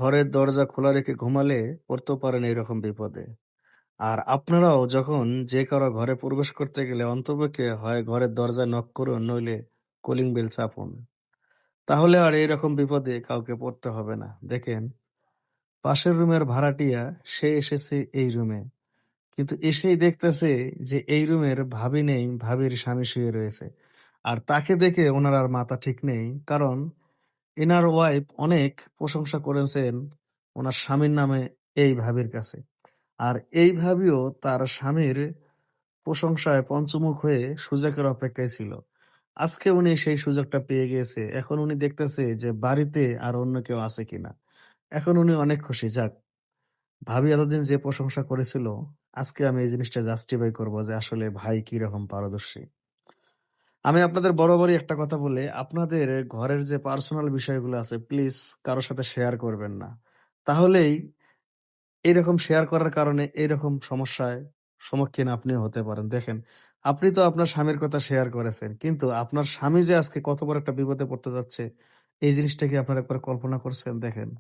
ঘরের দরজা খোলা রেখে ঘুমালে পড়তেও পারেন এইরকম বিপদে। আর আপনারাও যখন যে কারো ঘরে প্রবেশ করতে গেলে অন্তপক্ষে হয় ঘরের দরজায় নক করুন, নইলে কলিং বেল চাপুন। তাহলে আর এইরকম বিপদে কাউকে পড়তে হবে না। দেখেন, পাশের রুমের ভাড়াটিয়া সে এসেছে এই রুমে। কিন্তু এসেই দেখতেছে যে এই রুমের ভাবি নেই, ভাবির স্বামী শুয়ে রয়েছে। আর তাকে দেখে ওনার আর মাথা ঠিক নেই। কারণ এনার ওয়াইফ অনেক প্রশংসা করেছেন ওনার স্বামীর নামে এই ভাবির কাছে। আর এই ভাবিও তার স্বামীর প্রশংসায় পঞ্চমুখ হয়ে সুযোগের অপেক্ষায় ছিল। আজকে উনি সেই সুযোগটা পেয়ে গিয়েছে। এখন উনি দেখতেছে যে বাড়িতে আর অন্য কেউ আছে কিনা। এখন উনি অনেক খুশি। যাক, ভাবি এতদিন যে প্রশংসা করেছিল, আজকে আমি এই জিনিসটা জাস্টিফাই করব যে আসলে ভাই কিরকম পারদর্শী। আমি আপনাদের বরাবরই একটা কথা বলি, আপনাদের ঘরের যে পার্সোনাল বিষয়গুলো আছে প্লিজ কারো সাথে শেয়ার করবেন না। তাহলেই এইরকম শেয়ার করার কারণে এইরকম সমস্যায় সম্মুখীন আপনিও হতে পারেন। দেখেন, আপনি তো আপনার স্বামীর কথা শেয়ার করেছেন। কিন্তু আপনার স্বামী যে আজকে কত বড় একটা বিপদে পড়তে যাচ্ছে, এই জিনিসটা কি আপনারা একবার কল্পনা করছেন? দেখেন,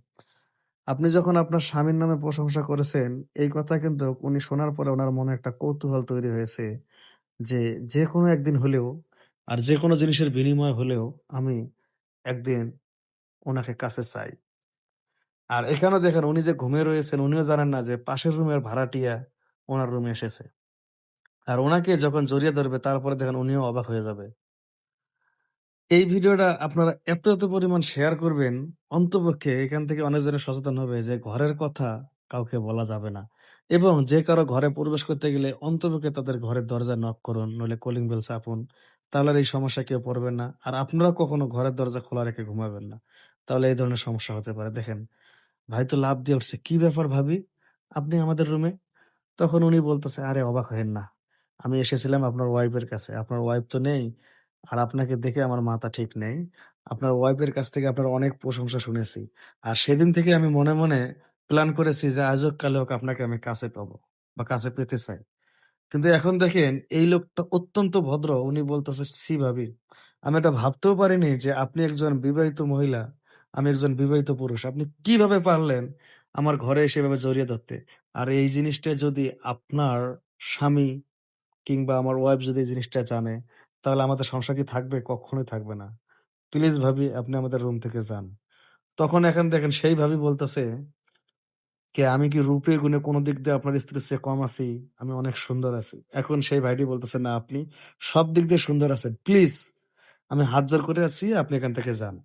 আপনি যখন আপনার স্বামীর নামে প্রশংসা করেছেন, এই কথা কিন্তু উনি শোনার পরে উনার মনে একটা কৌতূহল তৈরি হয়েছে যে, যেকোনো একদিন হলেও আর যেকোনো জিনিসের বিনিময় হলেও আমি একদিন উনাকে কাছে চাই। আর এখানেও দেখেন উনি যে ঘুমিয়ে রয়েছেন উনিও জানেন না যে পাশের রুমের ভাড়াটিয়া ওনার রুমে এসেছে। আর উনাকে যখন জড়িয়ে ধরবে তারপরে দেখেন উনিও অবাক হয়ে যাবে। এই ভিডিওটা আপনারা এত পরিমাণ শেয়ার করবেন, অন্তপক্ষে এখান থেকে অনেকজনে সচেতন হবে যে ঘরের কথা কাউকে বলা যাবে না। এবং যে কারো ঘরে প্রবেশ করতে গেলে অন্তপক্ষে তাদের ঘরের দরজায় নক করুন, নইলে কলিং বেল চাপুন। তাহলে আর এই সমস্যায় কেউ পড়বেন না। আর আপনারাও কখনো ঘরের দরজা খোলা রেখে ঘুমাবেন না। তাহলে এই ধরনের সমস্যা হতে পারে। দেখেন, ভাই তো লাফ দিয়ে উঠছে, "কি ব্যাপার ভাবি? আপনি আমাদের রুমে?" তখন উনি বলতেছে, "আরে অবাক হইয়েন না। আমি এসেছিলাম আপনার ওয়াইফের কাছে। আপনার ওয়াইফ তো নেই। আর আপনাকে দেখে আমার মাথা ঠিক নেই। আপনার ওয়াইফের কাছ থেকে আপনার অনেক প্রশংসা শুনেছি। আর সেদিন থেকে আমি মনে প্ল্যান করেছি যে আজ হোক কাল হোক আপনাকে আমি কাছে পাবো বা কাছে পেতে চাই।" কিন্তু এখন দেখেন এই লোকটা অত্যন্ত ভদ্র। উনি বলতেছে, "ছি ভাবি, আমি এটা ভাবতেও পারিনি যে আপনি একজন বিবাহিত মহিলা, আমি একজন বিবাহিত পুরুষ। আপনি কিভাবে পারলেন আমার ঘরে এসে এভাবে জড়িয়ে ধরতে? আর এই জিনিসটা যদি আপনার স্বামী কিংবা আমার ওয়াইফ যদি এই জিনিসটা জানে, তাহলে আমাদের সংসার কি থাকবে? কখনোই থাকবে না। প্লিজ ভাবি আপনি আমাদের রুম থেকে যান।" তখন এখন দেখেন সেই ভাবি বলতেছে, আমি কি রূপে গুণে কোন দিক দিয়ে আপনার স্ত্রীর চেয়ে কম আছি? আমি অনেক সুন্দর আছি। এখন সেই ভাইটি বলতেছে, "না, আপনি সব দিক দিয়ে সুন্দর আছেন। প্লিজ আমি হাত জোড় করে আছি, আপনি এখান থেকে যান।"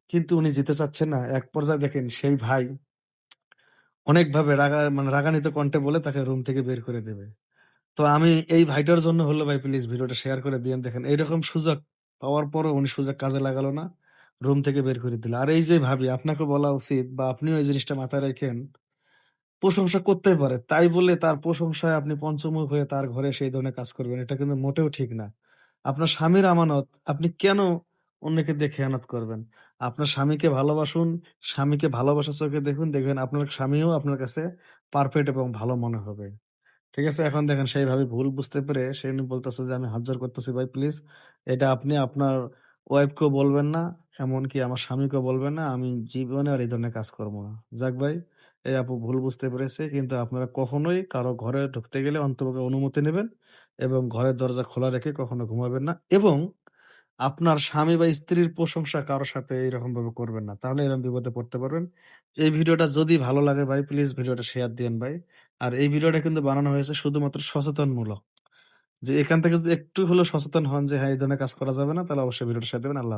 কিন্তু উনি যেতে চাচ্ছেন না। এক পর্যায়ে দেখেন সেই ভাই অনেকভাবে রাগান্বিত কণ্ঠে বলে তাকে রুম থেকে বের করে দেবে। তো আমি এই ভাইটার জন্য হলো ভাই প্লিজ ভিডিওটা শেয়ার করে দিয়েন। দেখেন এইরকম সুযোগ পাওয়ার পরও উনি সুযোগ কাজে লাগালো না। রুম থেকে বের করে দিল। আর এই যে ভাবি, আপনাকে বলা উচিত বা আপনিও এই জিনিসটা মাথায় রাখেন, প্রশংসা করতেই পারে। তাই বলে তার প্রশংসায় আপনি পঞ্চমুখ হয়ে তার ঘরে সেই ধরনের কাজ করবেন। এটা কিন্তু মোটেও ঠিক না। আপনার স্বামীর আমানত, আপনি কেন অন্যকে দিয়ে খেয়ানত করবেন? আপনার স্বামীকে ভালোবাসুন, স্বামীকে ভালোবাসার চোখে দেখুন, দেখবেন আপনার স্বামীও আপনার কাছে পারফেক্ট এবং ভালো মনে হবে। ঠিক আছে? এখন দেখেন সেইভাবে ভুল বুঝতে পেরে সে উনি বলতেছে যে, "আমি হাত জোড় করতেছি ভাই প্লিজ এটা আপনি আপনার ওয়াইফকেও বলবেন না, এমনকি আমার স্বামীকেও বলবেন না। আমি জীবনে আর এই ধরনের কাজ করব না।" যাক ভাই, এই আপু ভুল বুঝতে পেরেছে। কিন্তু আপনারা কখনোই কারো ঘরে ঢুকতে গেলে অন্ততপক্ষে অনুমতি নেবেন এবং ঘরের দরজা খোলা রেখে কখনো ঘুমাবেন না এবং আপনার স্বামী বা স্ত্রীর প্রশংসা কারো সাথে এরকমভাবে করবেন না। তাহলে এরকম বিপদে পড়তে পারবেন। এই ভিডিওটা যদি ভালো লাগে ভাই প্লিজ ভিডিওটা শেয়ার দিয়েন ভাই। আর এই ভিডিওটা কিন্তু বানানো হয়েছে শুধুমাত্র সচেতনমূলক। যে এখান থেকে যদি একটু হলেও সচেতন হন যে হ্যাঁ, এই ধরনের কাজ করা যাবে না, তাহলে অবশ্যই ভিডিওটা শেয়ার দিবেন। আল্লাহ হাফেজ।